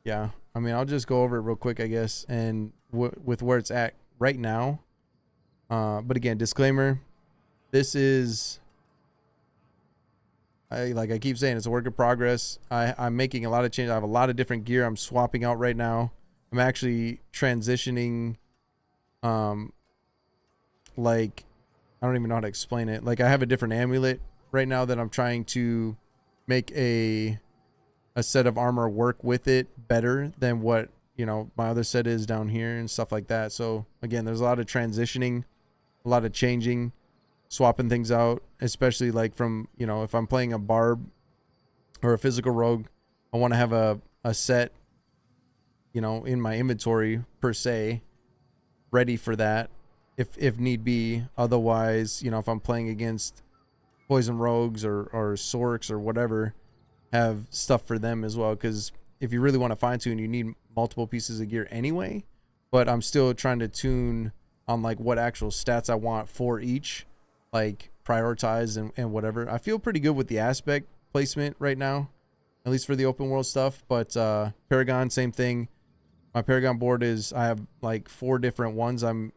Yeah, I mean, I'll just go over it real quick, I guess, and with where it's at right now. But again, disclaimer: this is, I keep saying, it's a work in progress. I'm making a lot of changes. I have a lot of different gear I'm swapping out right now. I'm actually transitioning, um, like I don't even know how to explain it. Like I have a different amulet right now that I'm trying to make a set of armor work with it better than what my other set is down here and stuff like that. So again, there's a lot of transitioning, a lot of changing, swapping things out, especially like from if I'm playing a barb or a physical rogue, I want to have a set in my inventory per se ready for that if need be. Otherwise, if I'm playing against poison rogues or sorks or whatever, have stuff for them as well, because if you really want to fine tune, you need multiple pieces of gear anyway. But I'm still trying to tune on like what actual stats I want for each, like prioritize and whatever. I feel pretty good with the aspect placement right now, at least for the open world stuff. But Paragon, same thing. My Paragon board is, I have like 4 different ones I'm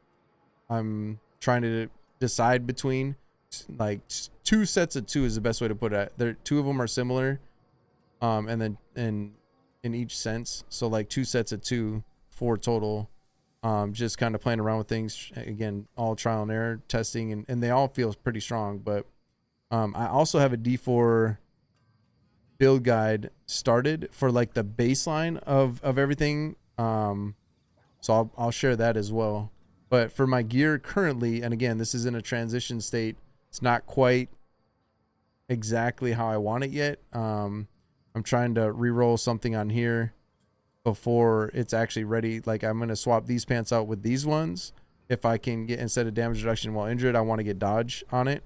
trying to decide between. Like 2 sets of 2 is the best way to put it. There, 2 of them are similar, and then in each sense, so like 2 sets of 2, 4 total. Just kind of playing around with things, again, all trial and error testing, and they all feel pretty strong. But I also have a D4 build guide started for like the baseline of everything, so I'll share that as well. But for my gear currently, and again, this is in a transition state, it's not quite exactly how I want it yet. I'm trying to re-roll something on here before it's actually ready. Like I'm going to swap these pants out with these ones. If I can get, instead of damage reduction while injured, I want to get dodge on it.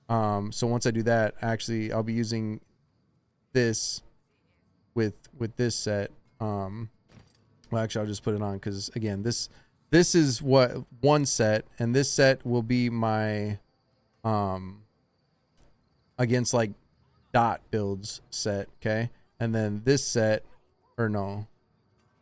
So once I do that, actually I'll be using this with this set. Well, actually I'll just put it on, because again, this is what one set, and this set will be my against like dot builds set. Okay. And then this set, or no,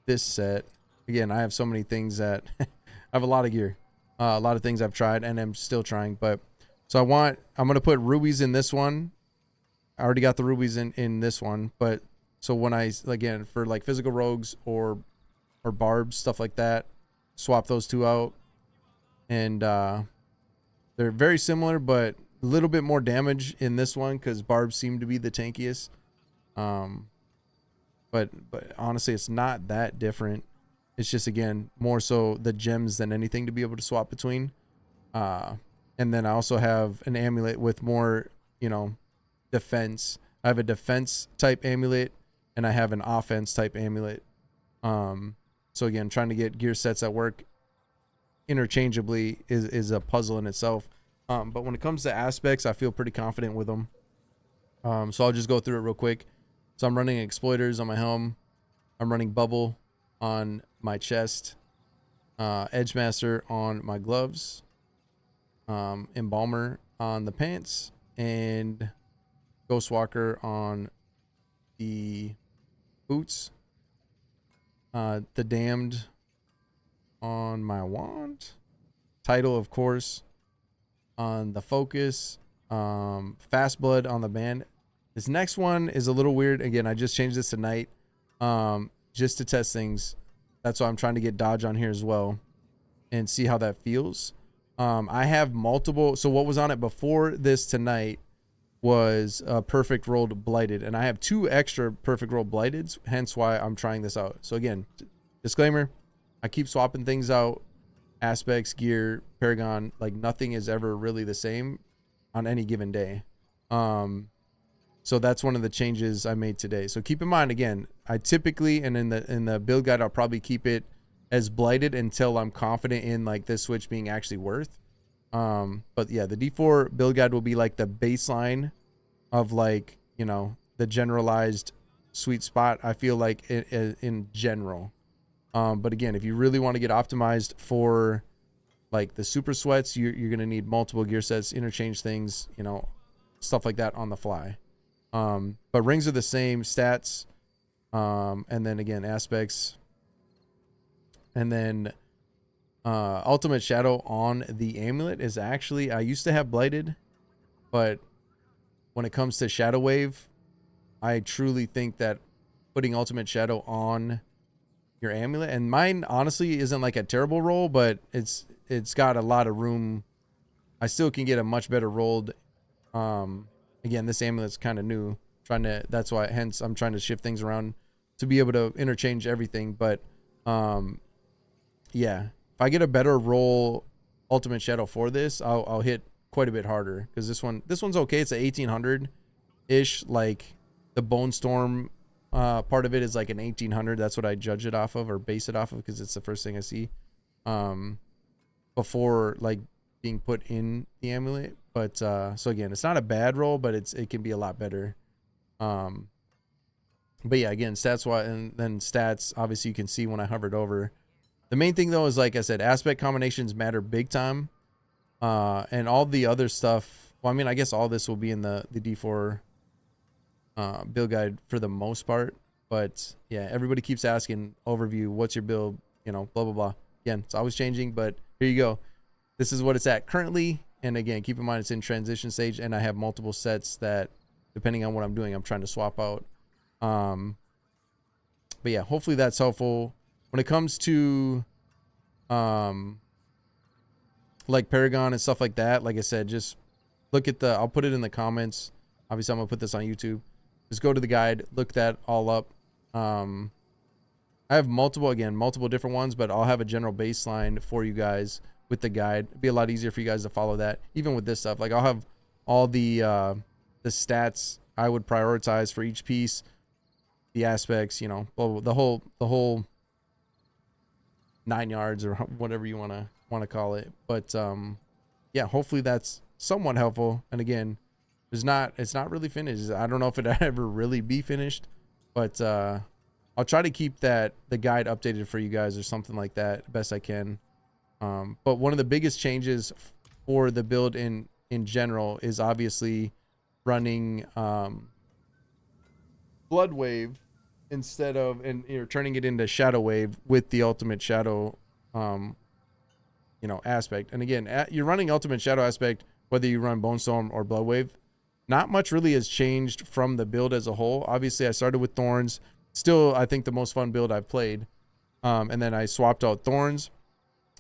this set, again, I have so many things that I have a lot of gear, a lot of things I've tried and I'm still trying. But so I'm going to put rubies in this one. I already got the rubies in this one. But so when again, for like physical rogues or barbs, stuff like that, swap those 2 out. And they're very similar, but a little bit more damage in this one because barbs seem to be the tankiest. But honestly, it's not that different. It's just, again, more so the gems than anything to be able to swap between. And then I also have an amulet with more, defense. I have a defense type amulet and I have an offense type amulet. So again, trying to get gear sets that work interchangeably is a puzzle in itself. But when it comes to aspects, I feel pretty confident with them. So I'll just go through it real quick. So I'm running exploiters on my helm. I'm running bubble on my chest. Edgemaster on my gloves. Embalmer on the pants. And Ghostwalker on the boots. The Damned on my wand. Title, of course, on the focus. Fast Blood on the band. This next one is a little weird. Again, I just changed this tonight, just to test things. That's why I'm trying to get dodge on here as well and see how that feels. I have multiple. So what was on it before this tonight was a perfect rolled blighted, and I have 2 extra perfect rolled blighteds, hence why I'm trying this out. So again, disclaimer, I keep swapping things out, aspects, gear, Paragon, like nothing is ever really the same on any given day. So that's one of the changes I made today. So keep in mind, again, I typically, and in the build guide, I'll probably keep it as blighted until I'm confident in like this switch being actually worth. But yeah, the D4 build guide will be like the baseline of like, the generalized sweet spot, I feel like in general. But again, if you really want to get optimized for like the super sweats, you're going to need multiple gear sets, interchange things, stuff like that on the fly. But rings are the same stats. And then again, aspects. And then ultimate shadow on the amulet is actually, I used to have blighted, but when it comes to shadow wave, I truly think that putting ultimate shadow on your amulet, and mine honestly isn't like a terrible roll, but it's got a lot of room. I still can get a much better rolled. Again, this amulet's kind of new, that's why, hence I'm trying to shift things around to be able to interchange everything. But yeah, if I get a better roll ultimate shadow for this, I'll hit quite a bit harder, because this one's okay. It's a 1800 ish. Like the bone storm part of it is like an 1800. That's what I judge it off of, or base it off of, because it's the first thing I see before like being put in the amulet. But so again, it's not a bad roll, but it can be a lot better. But yeah, again, stats wise, and then stats obviously you can see when I hovered over. The main thing though is, like I said, aspect combinations matter big time. And all the other stuff, well, I mean, I guess all this will be in the D4 build guide for the most part. But yeah, everybody keeps asking overview, what's your build, you know, blah blah blah. Again, it's always changing, but here you go. This is what it's at currently. And again, keep in mind it's in transition stage, and I have multiple sets that, depending on what I'm doing, I'm trying to swap out. But yeah, hopefully that's helpful. When it comes to like Paragon and stuff like that, like I said, just look at I'll put it in the comments. Obviously I'm gonna put this on YouTube. Just go to the guide, look that all up. I have multiple different ones, but I'll have a general baseline for you guys with the guide. It'd be a lot easier for you guys to follow that. Even with this stuff, like I'll have all the stats I would prioritize for each piece, the aspects, you know, the whole 9 yards or whatever you want to call it. But yeah, hopefully that's somewhat helpful. And again, it's not really finished. I don't know if it ever really be finished, but I'll try to keep the guide updated for you guys or something like that best I can. But one of the biggest changes for the build in general is obviously running Blood Wave instead of, and you're turning it into Shadow Wave with the ultimate shadow you know, aspect. And again, you're running ultimate shadow aspect whether you run Bone Storm or Blood Wave. Not much really has changed from the build as a whole. Obviously I started with Thorns, still I think the most fun build I've played, and then I swapped out Thorns,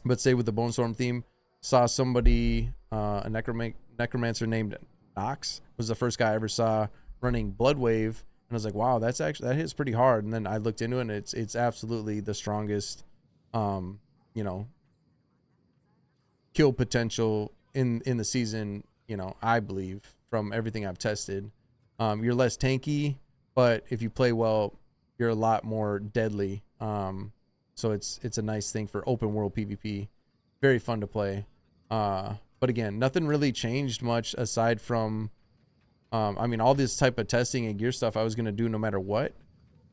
but say with the Bone Storm theme. Saw somebody, a necromancer named Nox was the first guy I ever saw running Blood Wave, and I was like, wow, that hits pretty hard. And then I looked into it, and it's absolutely the strongest you know, kill potential in the season, you know, I believe, from everything I've tested. You're less tanky, but if you play well, you're a lot more deadly. So it's a nice thing for open world PvP. Very fun to play. But again, nothing really changed much aside from I mean, all this type of testing and gear stuff I was gonna do no matter what.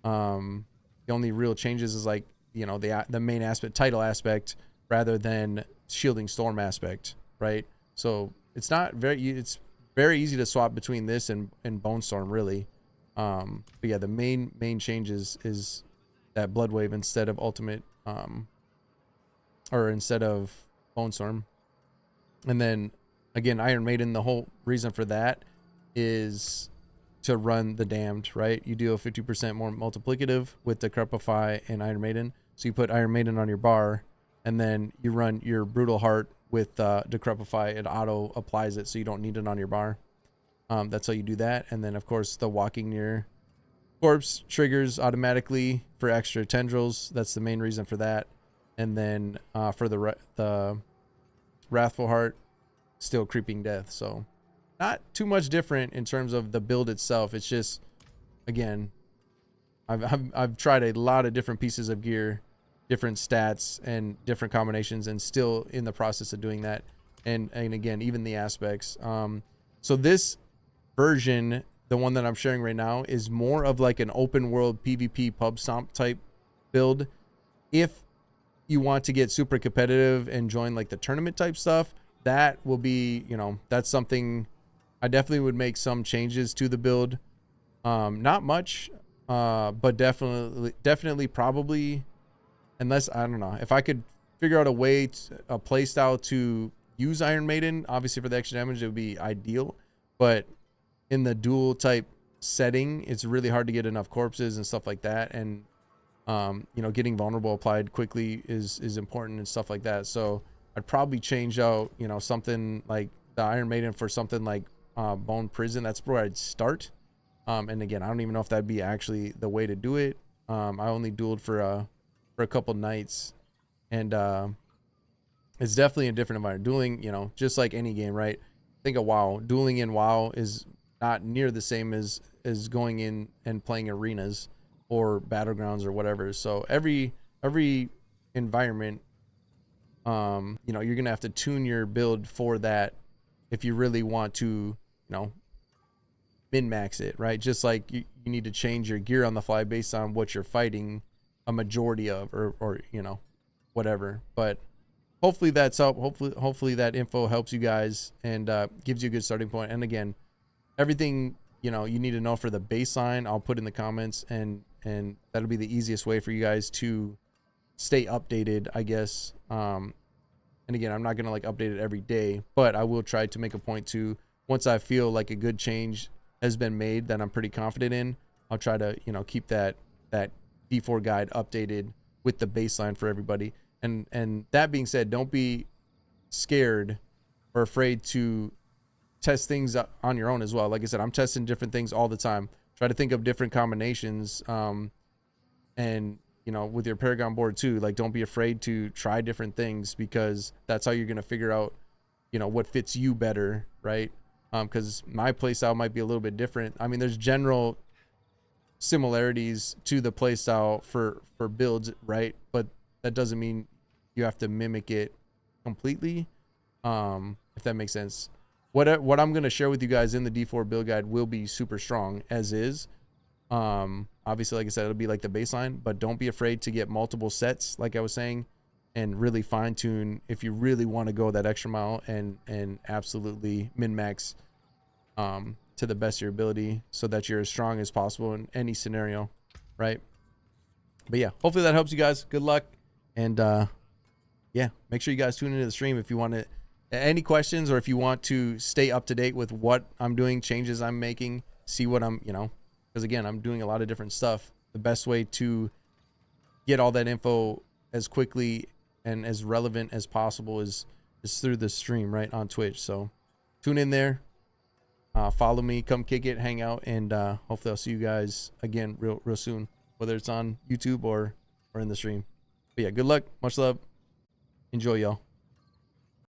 The only real changes is, like, you know, the main aspect, title aspect, rather than shielding storm aspect, right? So it's very easy to swap between this and Bone Storm, really. But yeah, the main changes is that Blood Wave instead of ultimate, or instead of Bone Storm. And then again, Iron Maiden, the whole reason for that is to run the Damned, right? You deal 50% more multiplicative with Decrepify and Iron Maiden. So you put Iron Maiden on your bar, and then you run your Brutal Heart with Decrepify. It auto applies it, so you don't need it on your bar. That's how you do that. And then of course the Walking Near Corpse triggers automatically for extra tendrils. That's the main reason for that. And then for the Wrathful Heart, still Creeping Death. So not too much different in terms of the build itself. It's just, again, I've tried a lot of different pieces of gear, different stats and different combinations, and still in the process of doing that. And again, even the aspects. So this version, the one that I'm sharing right now, is more of like an open world PvP pub stomp type build. If you want to get super competitive and join like the tournament type stuff, that will be, you know, that's something I definitely would make some changes to the build. Not much. But definitely probably, unless, I don't know, if I could figure out a play style to use Iron Maiden, obviously for the extra damage, it would be ideal. But in the dual type setting, it's really hard to get enough corpses and stuff like that. And, you know, getting vulnerable applied quickly is important and stuff like that. So I'd probably change out, you know, something like the Iron Maiden for something like Bone Prison. That's where I'd start. And again, I don't even know if that'd be actually the way to do it. I only dueled for a couple nights, and it's definitely a different environment. Dueling, you know, just like any game, right? Think of WoW. Dueling in WoW is not near the same as going in and playing arenas or battlegrounds or whatever. So every environment, you know, you're gonna have to tune your build for that if you really want to, you know, min max it, right? Just like you need to change your gear on the fly based on what you're fighting a majority of, or you know, whatever. But hopefully that's help. Hopefully that info helps you guys and gives you a good starting point. And again, everything, you know, you need to know for the baseline, I'll put in the comments, and that'll be the easiest way for you guys to stay updated, I guess. And again, I'm not gonna like update it every day, but I will try to make a point to, once I feel like a good change has been made that I'm pretty confident in, I'll try to, you know, keep that D4 guide updated with the baseline for everybody. And that being said, don't be scared or afraid to test things on your own as well. Like I said, I'm testing different things all the time. Try to think of different combinations, and you know, with your Paragon board too, like don't be afraid to try different things, because that's how you're going to figure out, you know, what fits you better, right? Because my playstyle might be a little bit different. I mean, there's general similarities to the playstyle for builds, right? But that doesn't mean you have to mimic it completely, if that makes sense. What I'm going to share with you guys in the D4 build guide will be super strong as is. Obviously, like I said, it'll be like the baseline, but don't be afraid to get multiple sets, like I was saying, and really fine tune if you really want to go that extra mile and absolutely min max to the best of your ability, so that you're as strong as possible in any scenario, right? But yeah, hopefully that helps you guys. Good luck, and yeah, make sure you guys tune into the stream if you want to, any questions, or if you want to stay up to date with what I'm doing, changes I'm making, see what I'm, you know, because again, I'm doing a lot of different stuff. The best way to get all that info as quickly and as relevant as possible is through the stream, right, on Twitch. So tune in there, follow me, come kick it, hang out, and hopefully I'll see you guys again real soon, whether it's on YouTube or in the stream. But yeah, good luck, much love, enjoy, y'all.